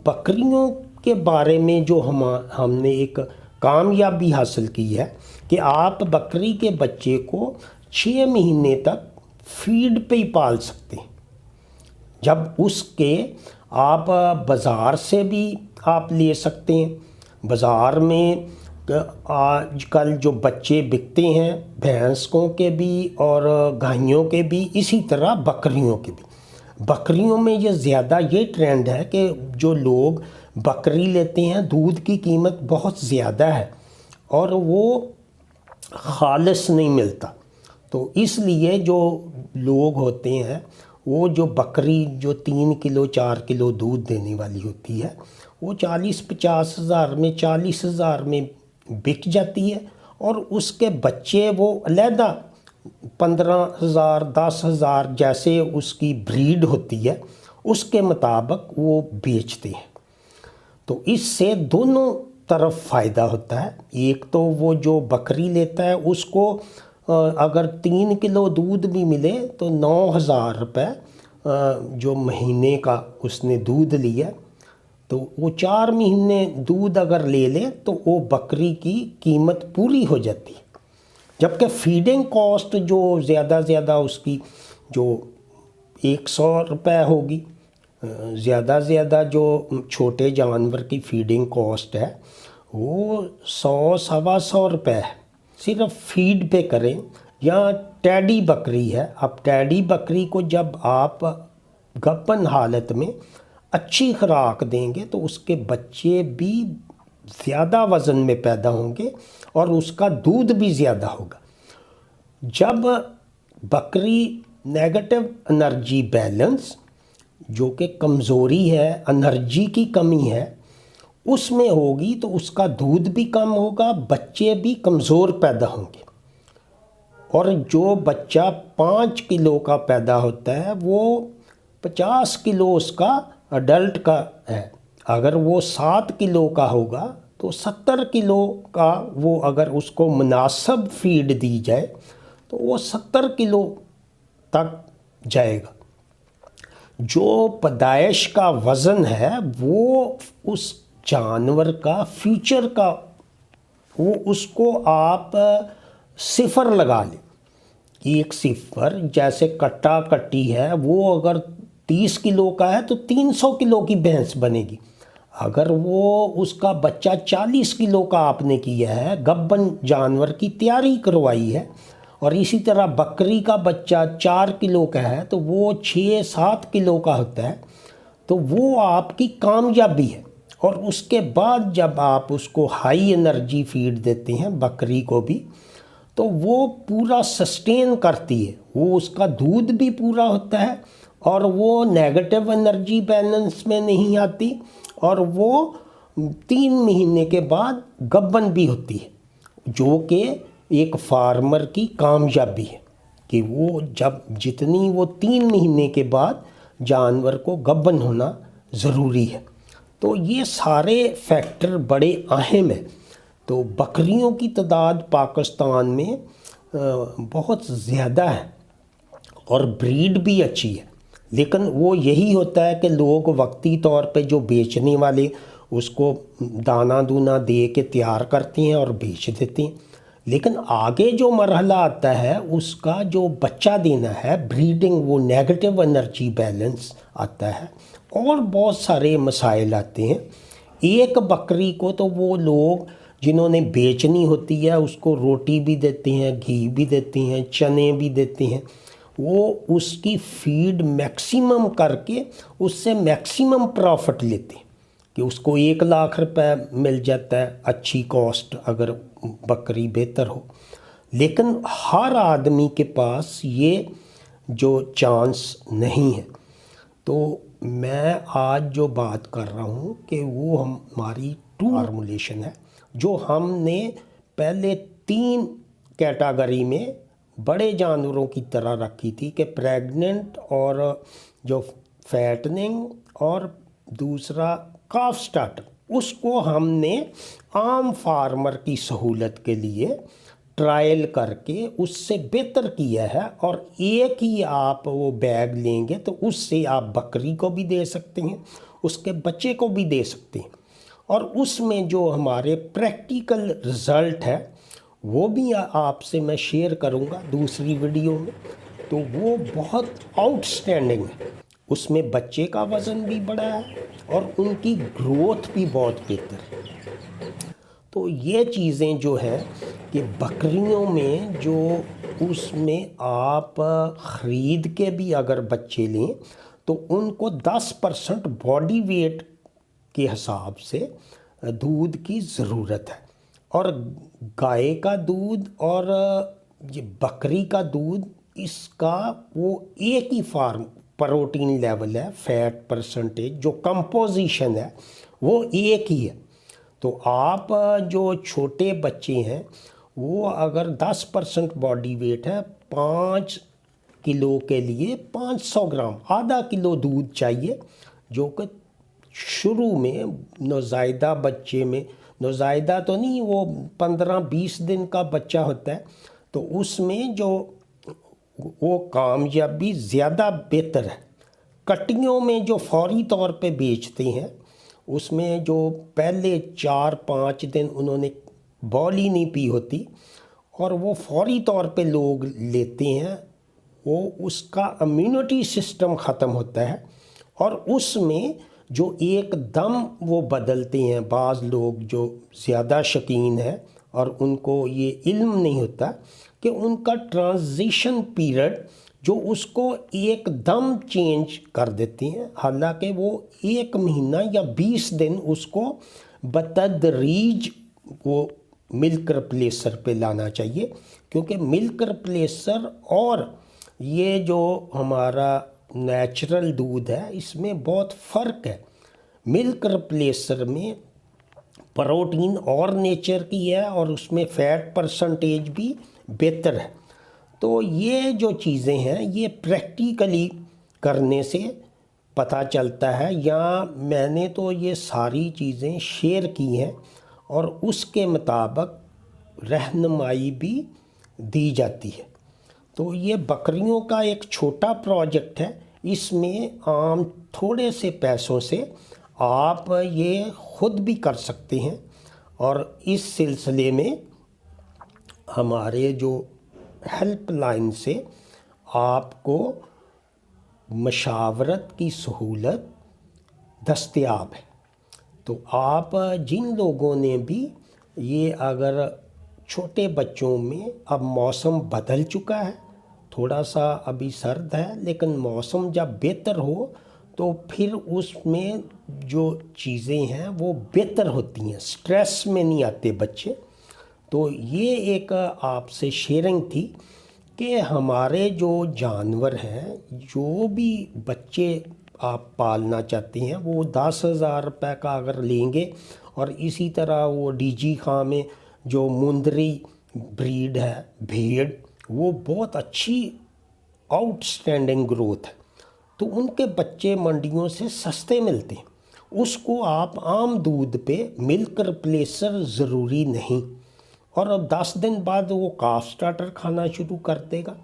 بکریوں کے بارے میں جو ہم نے ایک کامیابی حاصل کی ہے کہ آپ بکری کے بچے کو 6 مہینے تک فیڈ پہ ہی پال سکتے ہیں، جب اس کے آپ بازار سے بھی آپ لے سکتے ہیں۔ بازار میں آج کل جو بچے بکتے ہیں بھینسوں کے بھی اور گائیوں کے بھی، اسی طرح بکریوں کے بھی۔ بکریوں میں یہ زیادہ یہ ٹرینڈ ہے کہ جو لوگ بکری لیتے ہیں دودھ کی قیمت بہت زیادہ ہے اور وہ خالص نہیں ملتا، تو اس لیے جو لوگ ہوتے ہیں وہ جو بکری جو 3 کلو 4 کلو دودھ دینے والی ہوتی ہے وہ 40-50 ہزار میں 40 ہزار میں بک جاتی ہے، اور اس کے بچے وہ علیحدہ 15,000 10,000 جیسے اس کی بریڈ ہوتی ہے اس کے مطابق وہ بیچتے ہیں۔ تو اس سے دونوں طرف فائدہ ہوتا ہے۔ ایک تو وہ جو بکری لیتا ہے اس کو اگر 3 کلو دودھ بھی ملے تو 9,000 روپے جو مہینے کا اس نے دودھ لیا، تو وہ 4 مہینے دودھ اگر لے لے تو وہ بکری کی قیمت پوری ہو جاتی ہے۔ جبکہ فیڈنگ کاسٹ جو زیادہ اس کی جو 100 روپے ہوگی، زیادہ جو چھوٹے جانور کی فیڈنگ کاسٹ ہے وہ 100-125 روپے ہے، صرف فیڈ پہ کریں۔ یا ٹیڈی بکری ہے، اب ٹیڈی بکری کو جب آپ گپن حالت میں اچھی خوراک دیں گے تو اس کے بچے بھی زیادہ وزن میں پیدا ہوں گے اور اس کا دودھ بھی زیادہ ہوگا۔ جب بکری نیگیٹو انرجی بیلنس جو کہ کمزوری ہے، انرجی کی کمی ہے، اس میں ہوگی تو اس کا دودھ بھی کم ہوگا، بچے بھی کمزور پیدا ہوں گے، اور جو بچہ 5 کلو کا پیدا ہوتا ہے وہ 50 کلو اس کا اڈلٹ کا ہے۔ اگر وہ 7 کلو کا ہوگا تو 70 کلو کا وہ اگر اس کو مناسب فیڈ دی جائے تو وہ 70 کلو تک جائے گا۔ جو پیدائش کا وزن ہے وہ اس جانور کا فیوچر کا، وہ اس کو آپ 0 لگا لیں، 1 0، جیسے کٹا کٹی ہے وہ اگر 30 کلو کا ہے تو 300 کلو کی بھینس بنے گی۔ اگر وہ اس کا بچہ 40 کلو کا آپ نے کیا ہے، گبن جانور کی تیاری کروائی ہے، اور اسی طرح بکری کا بچہ 4 کلو کا ہے تو وہ 6-7 کلو کا ہوتا ہے، تو وہ آپ کی کامیابی ہے۔ اور اس کے بعد جب آپ اس کو ہائی انرجی فیڈ دیتے ہیں بکری کو بھی، تو وہ پورا سسٹین کرتی ہے، وہ اس کا دودھ بھی پورا ہوتا ہے اور وہ نیگیٹو انرجی بیلنس میں نہیں آتی، اور وہ 3 مہینے کے بعد گبن بھی ہوتی ہے، جو کہ ایک فارمر کی کامیابی ہے کہ وہ جتنی وہ 3 مہینے کے بعد جانور کو گبن ہونا ضروری ہے۔ تو یہ سارے فیکٹر بڑے اہم ہیں۔ تو بکریوں کی تعداد پاکستان میں بہت زیادہ ہے اور بریڈ بھی اچھی ہے، لیکن وہ یہی ہوتا ہے کہ لوگ وقتی طور پہ جو بیچنے والے اس کو دانہ دونہ دے کے تیار کرتے ہیں اور بیچ دیتے ہیں، لیکن آگے جو مرحلہ آتا ہے اس کا جو بچہ دینا ہے، بریڈنگ، وہ نیگیٹو انرجی بیلنس آتا ہے اور بہت سارے مسائل آتے ہیں۔ ایک بکری کو تو وہ لوگ جنہوں نے بیچنی ہوتی ہے اس کو روٹی بھی دیتے ہیں، گھی بھی دیتے ہیں، چنے بھی دیتے ہیں، وہ اس کی فیڈ میکسیمم کر کے اس سے میکسیمم پروفٹ لیتے ہیں کہ اس کو 1 لاکھ روپے مل جاتا ہے اچھی کاسٹ اگر بکری بہتر ہو۔ لیکن ہر آدمی کے پاس یہ جو چانس نہیں ہے، تو میں آج جو بات کر رہا ہوں کہ وہ ہماری فارمولیشن ہے جو ہم نے پہلے 3 کیٹاگری میں بڑے جانوروں کی طرح رکھی تھی کہ پریگننٹ اور جو فیٹننگ اور دوسرا کاف سٹارٹر، اس کو ہم نے عام فارمر کی سہولت کے لیے ٹرائل کر کے اس سے بہتر کیا ہے، اور ایک ہی آپ وہ بیگ لیں گے تو اس سے آپ بکری کو بھی دے سکتے ہیں، اس کے بچے کو بھی دے سکتے ہیں، اور اس میں جو ہمارے پریکٹیکل رزلٹ ہے وہ بھی آپ سے میں شیئر کروں گا دوسری ویڈیو میں، تو وہ بہت آؤٹ سٹینڈنگ ہے۔ اس میں بچے کا وزن بھی بڑا ہے اور ان کی گروتھ بھی بہت بہتر ہے۔ تو یہ چیزیں جو ہے کہ بکریوں میں جو اس میں آپ خرید کے بھی اگر بچے لیں تو ان کو 10% باڈی ویٹ کے حساب سے دودھ کی ضرورت ہے، اور گائے کا دودھ اور یہ بکری کا دودھ اس کا وہ ایک ہی فارم پروٹین لیول ہے، فیٹ پرسنٹیج جو کمپوزیشن ہے وہ ایک ہی ہے۔ تو آپ جو چھوٹے بچے ہیں وہ اگر 10% باڈی ویٹ ہے، 5 کلو کے لیے 500 گرام، آدھا کلو دودھ چاہیے، جو کہ شروع میں نوزائیدہ بچے میں، نوزائیدہ تو نہیں، وہ 15-20 دن کا بچہ ہوتا ہے، تو اس میں جو وہ کامیابی زیادہ بہتر ہے۔ کٹیوں میں جو فوری طور پہ بیچتے ہیں اس میں جو پہلے 4-5 دن انہوں نے بال ہی نہیں پی ہوتی اور وہ فوری طور پہ لوگ لیتے ہیں، وہ اس کا امیونٹی سسٹم ختم ہوتا ہے، اور اس میں جو ایک دم وہ بدلتے ہیں بعض لوگ جو زیادہ شوقین ہیں اور ان کو یہ علم نہیں ہوتا کہ ان کا ٹرانزیشن پیریڈ جو اس کو ایک دم چینج کر دیتے ہیں، حالانکہ وہ 1 مہینہ یا 20 دن اس کو بتدریج وہ ملک ریپلیسر پہ لانا چاہیے، کیونکہ ملک ریپلیسر اور یہ جو ہمارا نیچرل دودھ ہے اس میں بہت فرق ہے۔ ملک ریپلیسر میں پروٹین اور نیچر کی ہے اور اس میں فیٹ پرسنٹیج بھی بہتر ہے۔ تو یہ جو چیزیں ہیں یہ پریکٹیکلی کرنے سے پتہ چلتا ہے، یا میں نے تو یہ ساری چیزیں شیئر کی ہیں اور اس کے مطابق رہنمائی بھی دی جاتی ہے۔ تو یہ بکریوں کا ایک چھوٹا پروجیکٹ ہے، اس میں عام تھوڑے سے پیسوں سے آپ یہ خود بھی کر سکتے ہیں، اور اس سلسلے میں ہمارے جو ہیلپ لائن سے آپ کو مشاورت کی سہولت دستیاب ہے۔ تو آپ جن لوگوں نے بھی یہ اگر چھوٹے بچوں میں اب موسم بدل چکا ہے، تھوڑا سا ابھی سرد ہے لیکن موسم جب بہتر ہو تو پھر اس میں جو چیزیں ہیں وہ بہتر ہوتی ہیں، سٹریس میں نہیں آتے بچے۔ تو یہ ایک آپ سے شیئرنگ تھی کہ ہمارے جو جانور ہیں، جو بھی بچے آپ پالنا چاہتے ہیں، وہ 10,000 روپے کا اگر لیں گے، اور اسی طرح وہ ڈی جی خاں میں جو مندری بریڈ ہے بھیڑ، وہ بہت اچھی آؤٹ سٹینڈنگ گروتھ ہے، تو ان کے بچے منڈیوں سے سستے ملتے ہیں۔ اس کو آپ عام دودھ پہ ملک ریپلیسر ضروری نہیں، اور 10 دن بعد وہ کاف سٹارٹر کھانا شروع کر دے گا،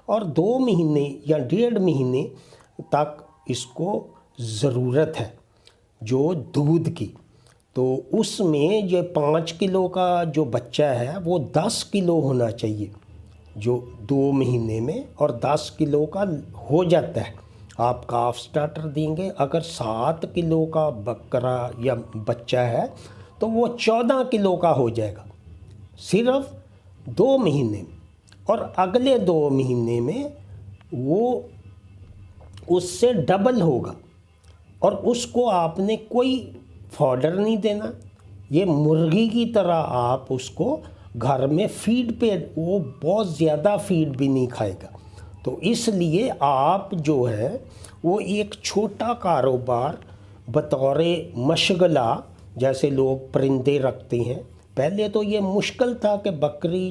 اور 2 مہینے یا 1.5 مہینے تک اس کو ضرورت ہے جو دودھ کی، تو اس میں یہ 5 کلو کا جو بچہ ہے وہ 10 کلو ہونا چاہیے جو 2 مہینے میں، اور 10 کلو کا ہو جاتا ہے۔ آپ کاف سٹارٹر دیں گے، اگر 7 کلو کا بکرا یا بچہ ہے تو وہ 14 کلو کا ہو جائے گا صرف 2 مہینے میں، اور اگلے 2 مہینے میں وہ اس سے ڈبل ہوگا، اور اس کو آپ نے کوئی فوڈر نہیں دینا، یہ مرغی کی طرح آپ اس کو گھر میں فیڈ پہ، وہ بہت زیادہ فیڈ بھی نہیں کھائے گا۔ تو اس لیے آپ جو ہے وہ ایک چھوٹا کاروبار بطور مشغلہ، جیسے لوگ پرندے رکھتے ہیں، پہلے تو یہ مشکل تھا کہ بکری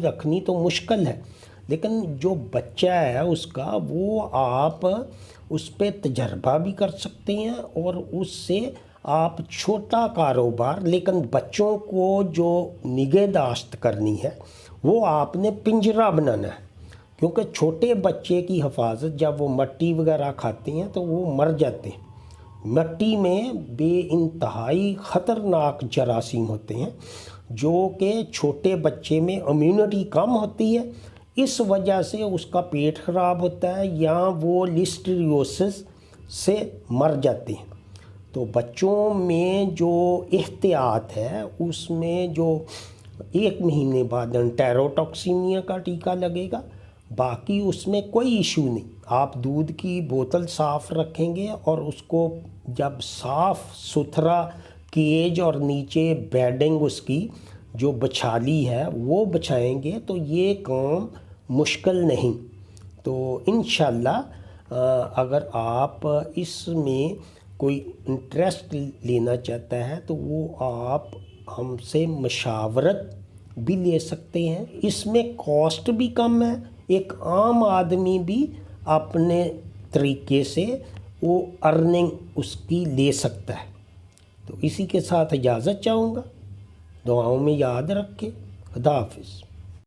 رکھنی تو مشکل ہے، لیکن جو بچہ ہے اس کا وہ آپ اس پہ تجربہ بھی کر سکتے ہیں، اور اس سے آپ چھوٹا کاروبار، لیکن بچوں کو جو نگہداشت کرنی ہے وہ آپ نے پنجرہ بنانا ہے، کیونکہ چھوٹے بچے کی حفاظت، جب وہ مٹی وغیرہ کھاتے ہیں تو وہ مر جاتے ہیں، مٹی میں بے انتہائی خطرناک جراثیم ہوتے ہیں جو کہ چھوٹے بچے میں امیونٹی کم ہوتی ہے، اس وجہ سے اس کا پیٹ خراب ہوتا ہے یا وہ لسٹریوسس سے مر جاتے ہیں۔ تو بچوں میں جو احتیاط ہے اس میں جو 1 مہینے بعد انٹیروٹاکسیمیا کا ٹیکہ لگے گا، باقی اس میں کوئی ایشو نہیں۔ آپ دودھ کی بوتل صاف رکھیں گے اور اس کو جب صاف ستھرا کیج اور نیچے بیڈنگ اس کی جو بچھالی ہے وہ بچھائیں گے تو یہ کام مشکل نہیں۔ تو انشاءاللہ اگر آپ اس میں کوئی انٹرسٹ لینا چاہتا ہے تو وہ آپ ہم سے مشاورت بھی لے سکتے ہیں۔ اس میں کاسٹ بھی کم ہے، ایک عام آدمی بھی اپنے طریقے سے وہ ارننگ اس کی لے سکتا ہے۔ تو اسی کے ساتھ اجازت چاہوں گا، دعاؤں میں یاد رکھیں۔ خدا حافظ۔